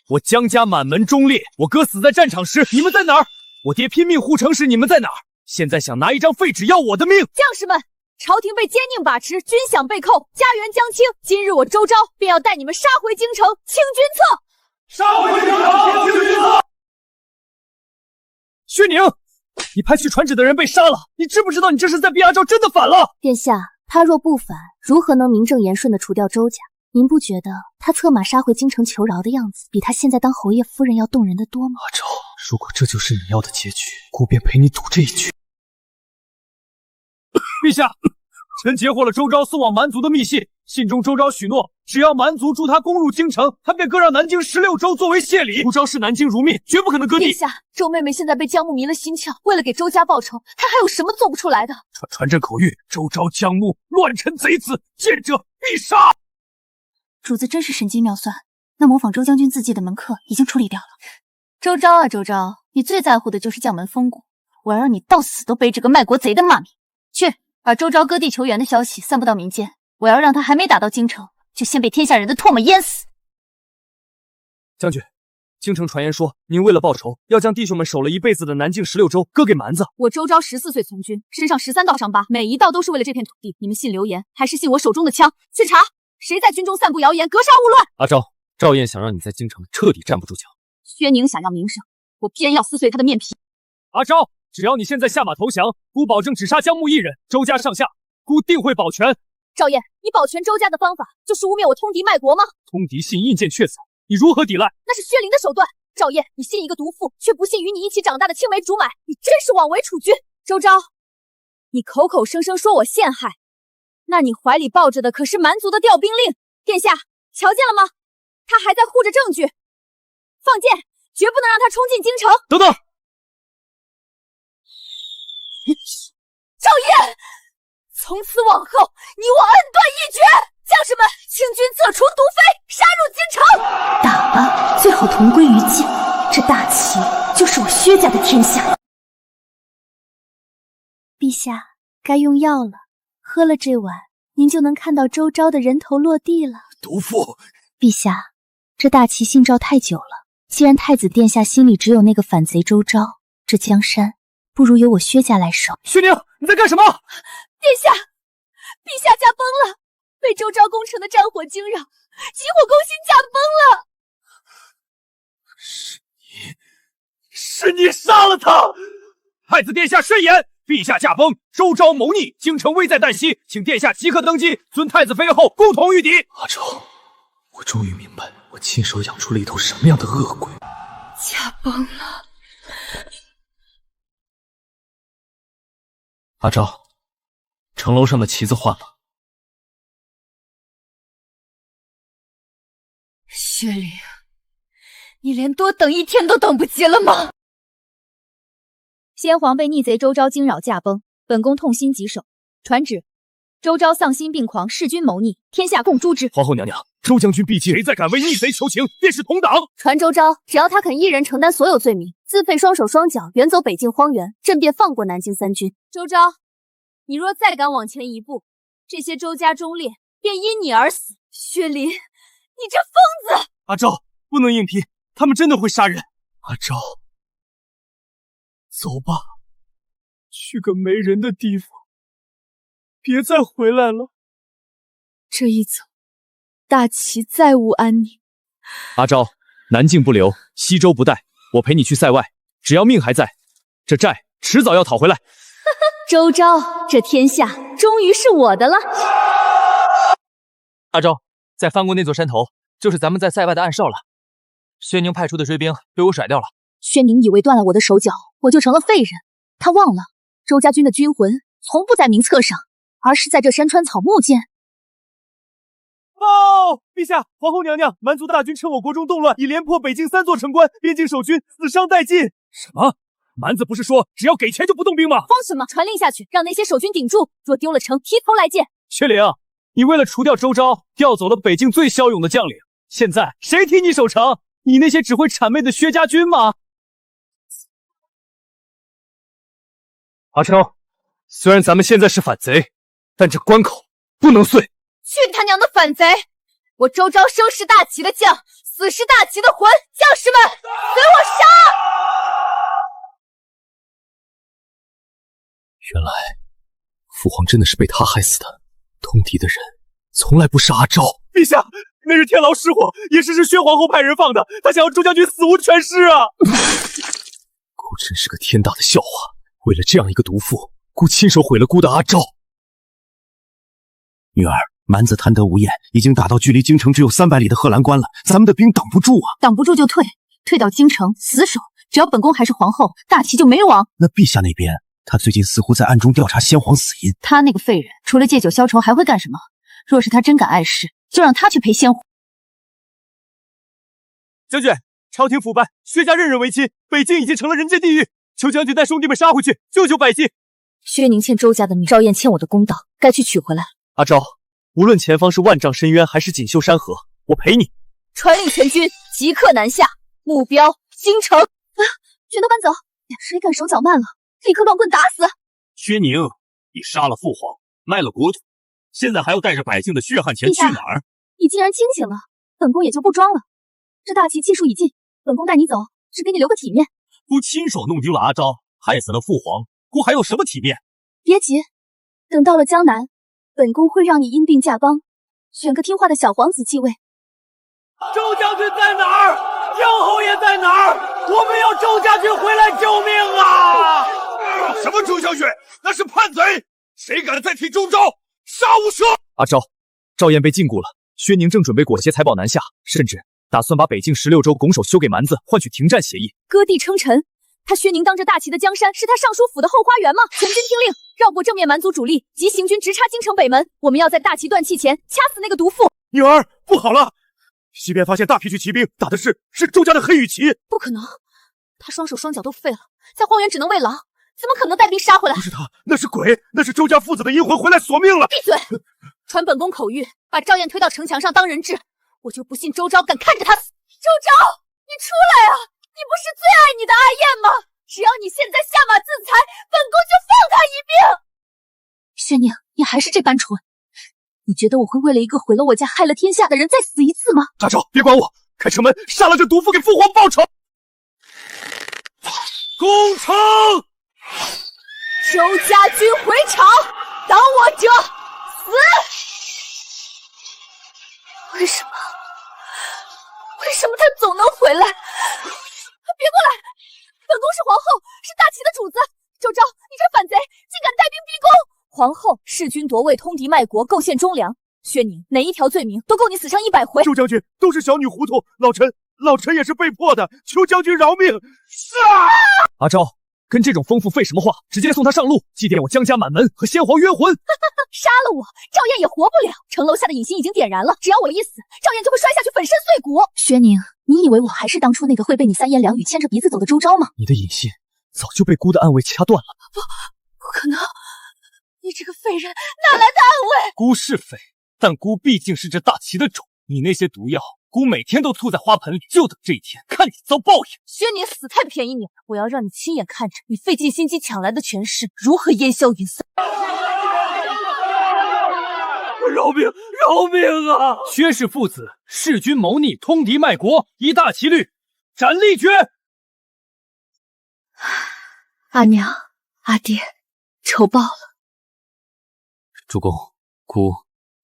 我姜家满门忠烈，我哥死在战场时，你们在哪儿？我爹拼命护城时，你们在哪儿？现在想拿一张废纸要我的命！将士们，朝廷被奸佞把持，军饷被扣，家园将倾。今日我周昭便要带你们杀回京城，清君侧。杀回京城，清君侧。薛宁，你派去传旨的人被杀了，你知不知道你这是在逼阿昭真的反了？殿下，他若不反，如何能名正言顺地除掉周家？您不觉得他策马杀回京城求饶的样子，比他现在当侯爷夫人要动人的多吗？阿昭，如果这就是你要的结局，姑便陪你赌这一局。陛下，臣截获了周昭送往蛮族的密信，信中周昭许诺，只要蛮族助他攻入京城，他便各让南京16州作为谢礼。周昭视南京如命，绝不可能割地。陛下，周妹妹现在被姜木迷了心窍，为了给周家报仇，她还有什么做不出来的？传朕口谕：周昭、姜木，乱臣贼子，见者必杀。主子真是神机妙算，那模仿周将军字迹的门客已经处理掉了。周昭啊，周昭，你最在乎的就是将门封谷，我要让你到死都背这个卖国贼的骂名。去，把周昭割地求援的消息散布到民间，我要让他还没打到京城，就先被天下人的唾沫淹死。将军，京城传言说，您为了报仇，要将弟兄们守了一辈子的南境16州割给蛮子。我周昭14岁从军，身上13道伤疤，每一道都是为了这片土地。你们信流言，还是信我手中的枪？去查！谁在军中散布谣言，格杀勿论！阿昭，赵燕想让你在京城彻底站不住脚。薛宁想要名声，我偏要撕碎他的面皮。阿昭，只要你现在下马投降，姑保证只杀姜木一人，周家上下，姑定会保全。赵燕，你保全周家的方法就是污蔑我通敌卖国吗？通敌信印鉴确凿，你如何抵赖？那是薛灵的手段。赵燕，你信一个毒妇，却不信与你一起长大的青梅竹马，你真是枉为储君。周昭，你口口声声说我陷害，那你怀里抱着的可是蛮族的调兵令。殿下，瞧见了吗？他还在护着证据。放箭，绝不能让他冲进京城。等等，赵燕，从此往后，你我恩断义绝。将士们，清君侧除毒妃，杀入京城。打吧，最好同归于尽。这大齐就是我薛家的天下。陛下，该用药了，喝了这碗，您就能看到周昭的人头落地了。毒妇，陛下，这大齐姓赵太久了，既然太子殿下心里只有那个反贼周昭，这江山不如由我薛家来守。薛宁，你在干什么？殿下，陛下驾崩了，被周昭攻城的战火惊扰，急火攻心驾崩了。是你杀了他！太子殿下慎言，陛下驾崩，周昭谋逆，京城危在旦夕，请殿下即刻登基，尊太子妃后，共同御敌。阿昭，我终于明白，我亲手养出了一头什么样的恶鬼。驾崩了。阿昭，城楼上的旗子换了。薛灵，你连多等一天都等不及了吗？先皇被逆贼周昭惊扰驾崩，本宫痛心疾首。传旨，周昭丧心病狂，弑君谋逆，天下共诛之。皇后娘娘，周将军必尽，谁再敢为逆贼求情，便是同党。传周昭，只要他肯一人承担所有罪名，自废双手双脚，远走北境荒原，朕便放过南京三军。周昭，你若再敢往前一步，这些周家忠烈便因你而死。薛灵，你这疯子！阿昭，不能硬拼，他们真的会杀人。阿昭，走吧，去个没人的地方，别再回来了。这一走，大齐再无安宁。阿昭，南境不留，西周不待，我陪你去塞外，只要命还在，这债迟早要讨回来。周昭，这天下终于是我的了。阿昭，再翻过那座山头，就是咱们在塞外的暗哨了。薛宁派出的追兵被我甩掉了。薛宁以为断了我的手脚，我就成了废人。他忘了，周家军的军魂从不在名册上，而是在这山川草木间。报！陛下，皇后娘娘，蛮族大军趁我国中动乱，已连破北境3座城关，边境守军死伤殆尽。什么？蛮子不是说只要给钱就不动兵吗？慌什么？传令下去，让那些守军顶住，若丢了城，提头来见。薛灵，你为了除掉周昭，调走了北境最骁勇的将领，现在谁替你守城？你那些只会谄媚的薛家军吗？阿昭，虽然咱们现在是反贼，但这关口不能碎。去他娘的反贼！我周昭生是大齐的将，死是大齐的魂，将士们，随我杀！原来父皇真的是被他害死的。通敌的人从来不是阿昭。陛下，那是天牢失火，也是薛皇后派人放的，他想要周将军死无全尸啊！姑真是个天大的笑话。为了这样一个毒妇，姑亲手毁了姑的阿昭。女儿，蛮子贪得无厌，已经打到距离京城只有300里的贺兰关了，咱们的兵挡不住啊！挡不住就退，退到京城死守，只要本宫还是皇后，大齐就没亡。那陛下那边，他最近似乎在暗中调查先皇死因。他那个废人，除了借酒消愁还会干什么？若是他真敢碍事，就让他去陪先皇。将军，朝廷腐败，薛家任人唯亲，北京已经成了人间地狱。求将军带兄弟们杀回去，救救百姓。薛宁欠周家的命，赵燕欠我的公道，该去取回来。阿昭，无论前方是万丈深渊还是锦绣山河，我陪你。传令全军即刻南下，目标京城。啊！全都搬走！谁敢手脚慢了，立刻乱棍打死！薛宁，你杀了父皇，卖了国土，现在还要带着百姓的血汗钱去哪儿？你既然清醒了，本宫也就不装了。这大齐气数已尽，本宫带你走，只给你留个体面。姑亲手弄丢了阿昭，害死了父皇，姑还有什么体面？别急，等到了江南，本宫会让你因病驾崩，选个听话的小皇子继位。周将军在哪儿？江侯爷在哪儿？我们要周家军回来救命啊！什么周将军？那是叛贼！谁敢再提周昭，杀无赦！阿昭，赵燕被禁锢了，薛宁正准备裹挟财宝南下，甚至打算把北境16州拱手修给蛮子，换取停战协议。割地称臣，他薛宁当着大齐的江山，是他尚书府的后花园吗？全军听令，绕过正面蛮族主力，即行军直插京城北门。我们要在大齐断气前掐死那个毒妇。女儿，不好了！西边发现大批去骑兵，打的是周家的黑羽旗。不可能，他双手双脚都废了，在荒原只能喂狼，怎么可能带兵杀回来？不是他，那是鬼，那是周家父子的阴魂回来索命了。闭嘴！传本宫口谕，把赵燕推到城墙上当人质。我就不信周昭敢看着他死。周昭，你出来啊！你不是最爱你的阿燕吗？只要你现在下马自裁，本宫就放他一命。薛宁，你还是这般蠢。你觉得我会为了一个毁了我家、害了天下的人再死一次吗？阿昭，别管我，开城门，杀了这毒妇，给父皇报仇！攻城！周家军回朝，挡我者死！为什么他总能回来？别过来！本宫是皇后，是大齐的主子。周昭，你这反贼，竟敢带兵逼宫！皇后弑君夺位，通敌卖国，构陷忠良。薛宁，哪一条罪名都够你死上100回。周将军，都是小女糊涂，老臣也是被迫的，求将军饶命！是啊！阿昭，跟这种疯妇废什么话？直接送他上路，祭奠我江家满门和先皇冤魂。杀了我，赵燕也活不了。城楼下的引星已经点燃了，只要我一死，赵燕就会摔下去，粉身碎骨。薛宁，你以为我还是当初那个会被你3言2语牵着鼻子走的周昭吗？你的引信早就被姑的暗卫掐断了。不可能！你这个废人，哪来的暗卫？姑是废，但姑毕竟是这大齐的种。你那些毒药，姑每天都吐在花盆里，就等这一天看你遭报应。薛宁死太便宜你了，我要让你亲眼看着你费尽心机抢来的权势如何烟消云散。饶命！饶命啊！薛氏父子弑君谋逆，通敌卖国，一大齐律，斩立决！阿娘，阿爹，仇报了。主公，姑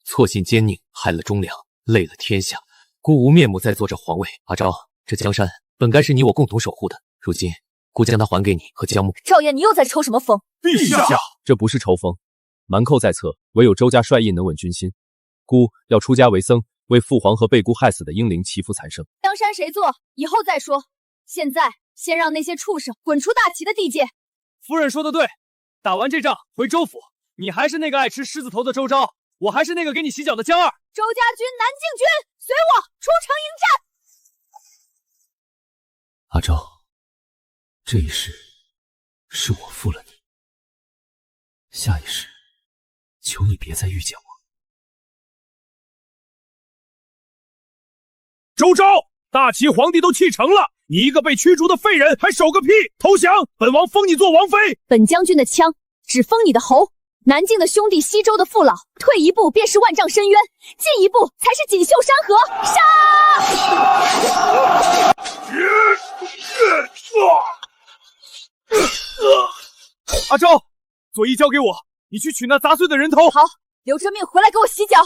错信奸佞，害了忠良，累了天下，姑无面目再做这皇位。阿昭，这江山本该是你我共同守护的，如今孤将它还给你和江木。赵燕，你又在抽什么风？陛下，这不是抽风，蛮寇在侧，唯有周家帅印能稳军心。孤要出家为僧，为父皇和被孤害死的英灵祈福残生。江山谁做，以后再说。现在先让那些畜生滚出大齐的地界。夫人说的对，打完这仗回州府，你还是那个爱吃狮子头的周昭，我还是那个给你洗脚的江二。周家军、南境军，随我出城迎战。阿昭，这一世是我负了你，下一世求你别再遇见我。周昭，大齐皇帝都弃城了，你一个被驱逐的废人还守个屁！投降！本王封你做王妃。本将军的枪只封你的侯。南境的兄弟，西周的父老，退一步便是万丈深渊，进一步才是锦绣山河。杀！阿昭，左翼交给我，你去取那砸碎的人头。好，留着命回来给我洗脚。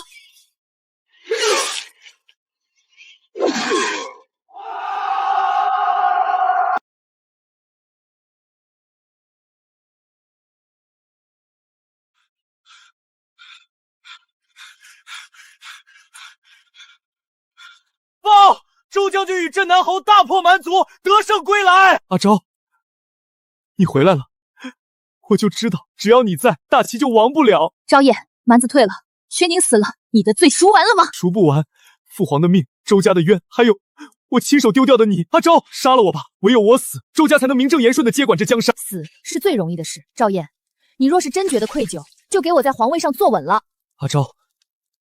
报！周将军与镇南侯大破蛮族，得胜归来。阿昭，你回来了，我就知道，只要你在，大齐就亡不了。赵烨，蛮子退了，薛宁死了，你的罪赎完了吗？赎不完，父皇的命，周家的冤，还有我亲手丢掉的你。阿昭，杀了我吧，唯有我死，周家才能名正言顺地接管这江山。死是最容易的事。赵烨，你若是真觉得愧疚，就给我在皇位上坐稳了。阿昭，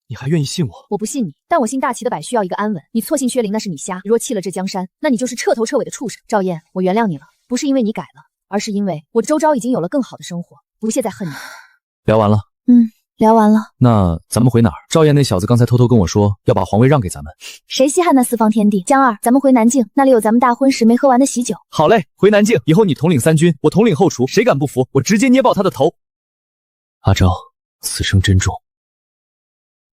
你还愿意信我？我不信你，但我信大齐的百需要一个安稳。你错信薛灵，那是你瞎。你若弃了这江山，那你就是彻头彻尾的畜生。赵燕，我原谅你了，不是因为你改了，而是因为我周昭已经有了更好的生活，不屑再恨你。聊完了？聊完了。那咱们回哪儿？赵燕那小子刚才偷偷跟我说要把皇位让给咱们，谁稀罕那四方天地？江二，咱们回南境，那里有咱们大婚时没喝完的喜酒。好嘞，回南境，以后你统领三军，我统领后厨，谁敢不服，我直接捏爆他的头。阿昭，此生珍重。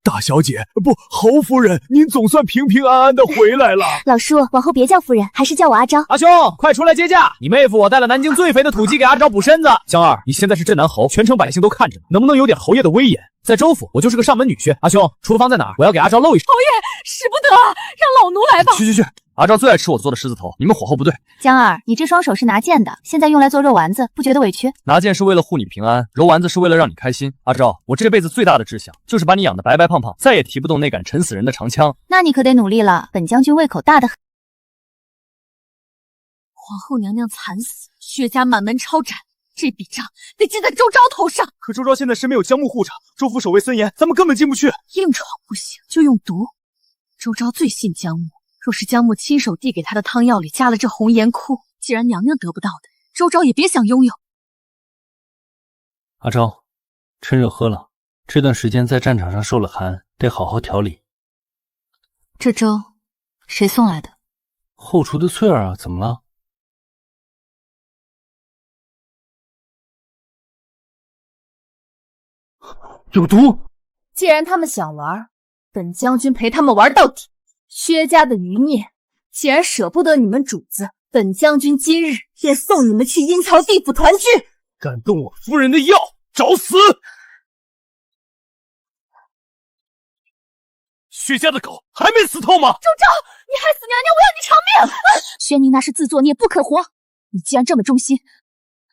大小姐，不，侯夫人，您总算平平安安的回来了。老叔，往后别叫夫人，还是叫我阿昭。阿兄，快出来接驾！你妹夫我带了南京最肥的土鸡给阿昭补身子。江二，你现在是镇南侯，全城百姓都看着呢，能不能有点侯爷的威严？在州府，我就是个上门女婿。阿兄，厨房在哪儿？我要给阿昭露一手。侯爷，使不得，让老奴来吧。去，阿昭最爱吃我做的狮子头，你们火候不对。江二，你这双手是拿剑的，现在用来做肉丸子，不觉得委屈？拿剑是为了护你平安，揉丸子是为了让你开心。阿昭，我这辈子最大的志向就是把你养得白白胖胖，再也提不动那杆沉死人的长枪。那你可得努力了，本将军胃口大得很。皇后娘娘惨死，薛家满门抄斩，这笔账得记在周昭头上。可周昭现在身边有江木护着，州府守卫森严，咱们根本进不去。硬闯不行，就用毒。周昭最信江木，若是江木亲手递给他的汤药里加了这红颜枯，既然娘娘得不到的，周昭也别想拥有。阿昭，趁热喝了，这段时间在战场上受了寒，得好好调理。这粥谁送来的？后厨的翠儿啊，怎么了？有毒！既然他们想玩，本将军陪他们玩到底。薛家的余孽，既然舍不得你们主子，本将军今日也送你们去阴曹地府团聚。敢动我夫人的药，找死！薛家的狗还没死透吗？周昭，你害死娘娘，我要你偿命！薛宁那是自作孽不可活，你既然这么忠心，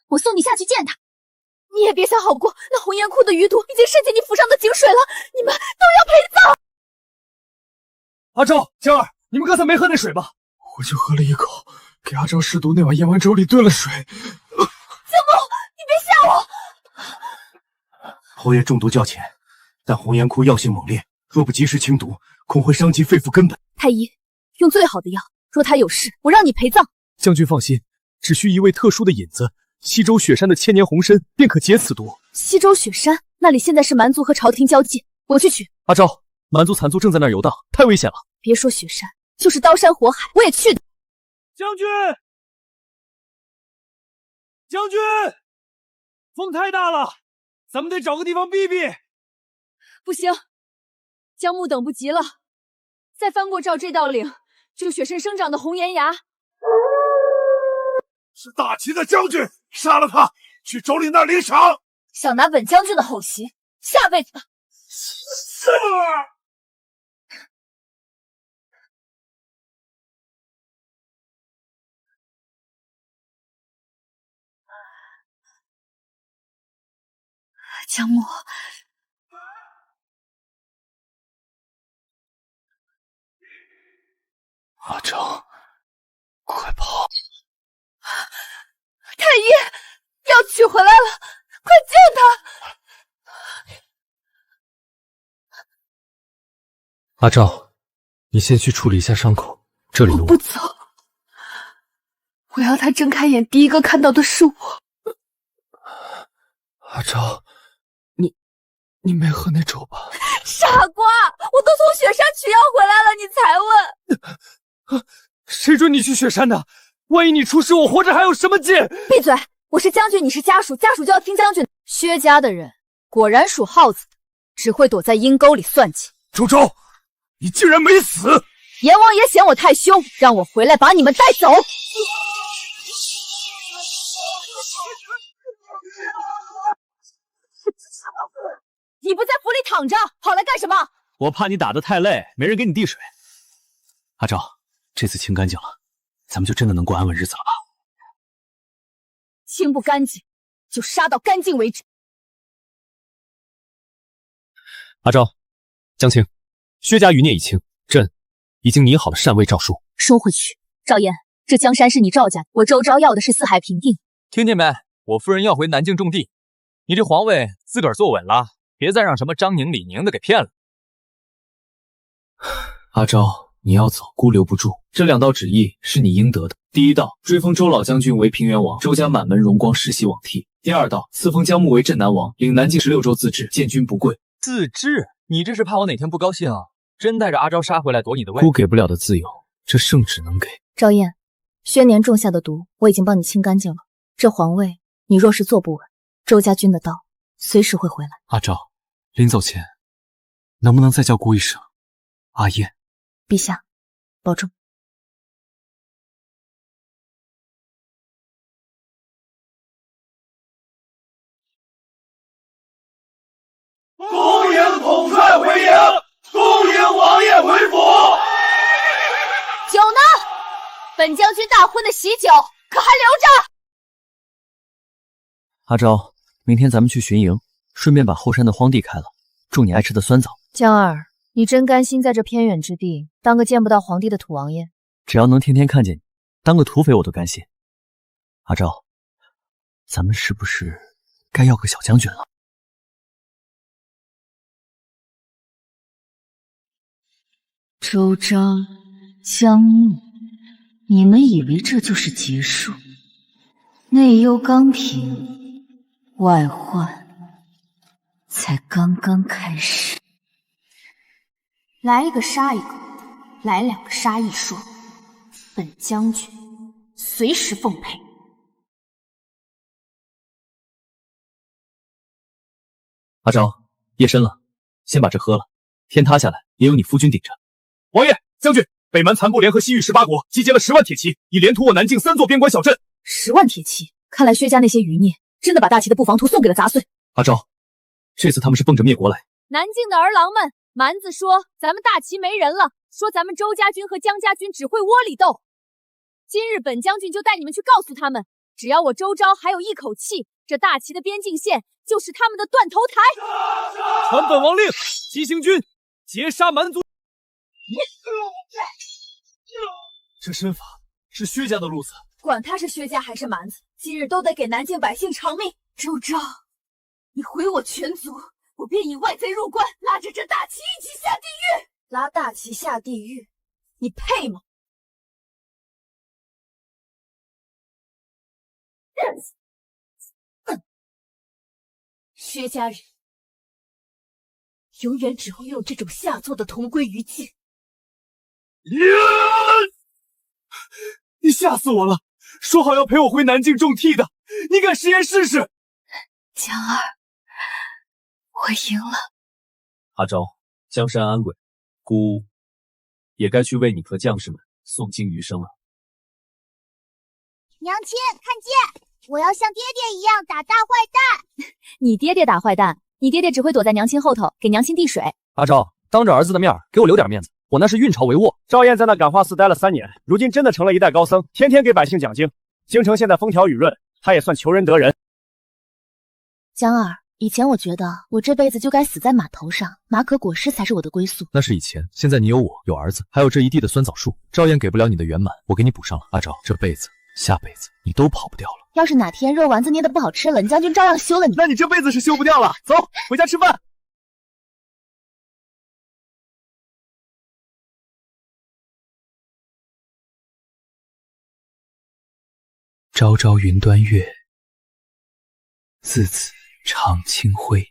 我送你下去见他。你也别想好过，那红颜窟的余毒已经渗进你府上的井水了，你们都要赔葬。阿昭、江二，你们刚才没喝那水吧？我就喝了一口，给阿昭试毒那碗燕丸粥里兑了水。江木，你别吓我！侯爷中毒较浅，但红颜窟药性猛烈，若不及时清毒，恐会伤及肺腑根本。太医，用最好的药，若他有事，我让你陪葬。将军放心，只需一味特殊的引子，西周雪山的千年红参便可解此毒。西周雪山那里现在是蛮族和朝廷交界，我去取。阿昭，蛮族残族正在那儿游荡，太危险了。别说雪山，就是刀山火海，我也去的。将军，将军，风太大了，咱们得找个地方避避。不行，江木等不及了，再翻过赵这道岭，这个雪山生长的红岩崖是大齐的将军，杀了他，去首领那儿领赏。想拿本将军的后席，下辈子吧。江木，阿昭，快跑！太医要取回来了，快救他！阿昭，你先去处理一下伤口，这里有我。不走，我要他睁开眼，第一个看到的是我。阿昭，你没喝那粥吧？傻瓜，我都从雪山取药回来了，你才问？谁准你去雪山的？万一你出事，我活着还有什么劲？闭嘴！我是将军，你是家属，家属就要听将军。薛家的人果然属耗子的，只会躲在阴沟里算计。周周，你竟然没死！阎王爷嫌我太凶，让我回来把你们带走。你不在府里躺着，跑来干什么？我怕你打得太累，没人给你递水。阿昭，这次清干净了，咱们就真的能过安稳日子了吧？清不干净，就杀到干净为止。阿昭，江青，薛家余孽已清，朕已经拟好了禅位诏书，收回去。赵燕，这江山是你赵家的，我周昭要的是四海平定。听见没？我夫人要回南境种地，你这皇位自个儿坐稳了，别再让什么张宁、李宁的给骗了。阿昭，你要走，姑留不住。这2道旨意是你应得的。第1道，追封周老将军为平原王，周家满门荣光世袭罔替。第2道，赐封姜木为镇南王，领南境16州自治，建军不贵。自治？你这是怕我哪天不高兴，真带着阿昭杀回来夺你的位？姑给不了的自由，这圣旨能给。赵燕，薛年种下的毒我已经帮你清干净了。这皇位你若是坐不稳，周家军的刀随时会回来。阿昭，临走前能不能再叫姑一声阿燕？陛下，保重。恭迎统帅回营，恭迎王爷回府。酒呢？本将军大婚的喜酒可还留着？阿昭，明天咱们去巡营，顺便把后山的荒地开了，种你爱吃的酸枣。江儿，你真甘心在这偏远之地当个见不到皇帝的土王爷？只要能天天看见你，当个土匪我都甘心。阿昭，咱们是不是该要个小将军了？周章、江木，你们以为这就是结束？内忧刚平，外患才刚刚开始。来一个杀一个，来2个杀一双，本将军随时奉陪。阿昭，夜深了，先把这喝了，天塌下来也有你夫君顶着。王爷、将军，北蛮残部联合西域18国，集结了10万铁骑，已连屠我南境3座边关小镇。10万铁骑，看来薛家那些余孽真的把大齐的布防图送给了杂碎。阿昭，这次他们是奔着灭国来。南境的儿郎们，蛮子说咱们大齐没人了，说咱们周家军和江家军只会窝里斗。今日本将军就带你们去告诉他们，只要我周昭还有一口气，这大齐的边境线就是他们的断头台。传本王令，急行军，截杀蛮族。这身法是薛家的路子，管他是薛家还是蛮子，今日都得给南境百姓偿命。周昭，你毁我全族，我便引外贼入关，拉着这大齐一起下地狱。拉大齐下地狱，你配吗？薛家人永远只会用这种下作的同归于尽。你吓死我了！说好要陪我回南境种地的，你敢食言试试？江儿，我赢了。阿昭，江山安稳，姑也该去为你和将士们宋敬余生了。娘亲，看剑！我要像爹爹一样打大坏蛋。你爹爹打坏蛋，你爹爹只会躲在娘亲后头给娘亲递水。阿昭，当着儿子的面给我留点面子，我那是运朝帷幄。赵燕在那感化寺待了3年，如今真的成了一代高僧，天天给百姓讲经。京城现在风调雨润，他也算求人得人。江儿，以前我觉得我这辈子就该死在码头上，马可裹尸才是我的归宿。那是以前，现在你有我，有儿子，还有这一地的酸枣树。赵燕给不了你的圆满，我给你补上了。阿昭，这辈子、下辈子你都跑不掉了。要是哪天肉丸子捏的不好吃了，你将军照样休了你。那你这辈子是休不掉了。走，回家吃饭。朝朝云端月，自此长清辉。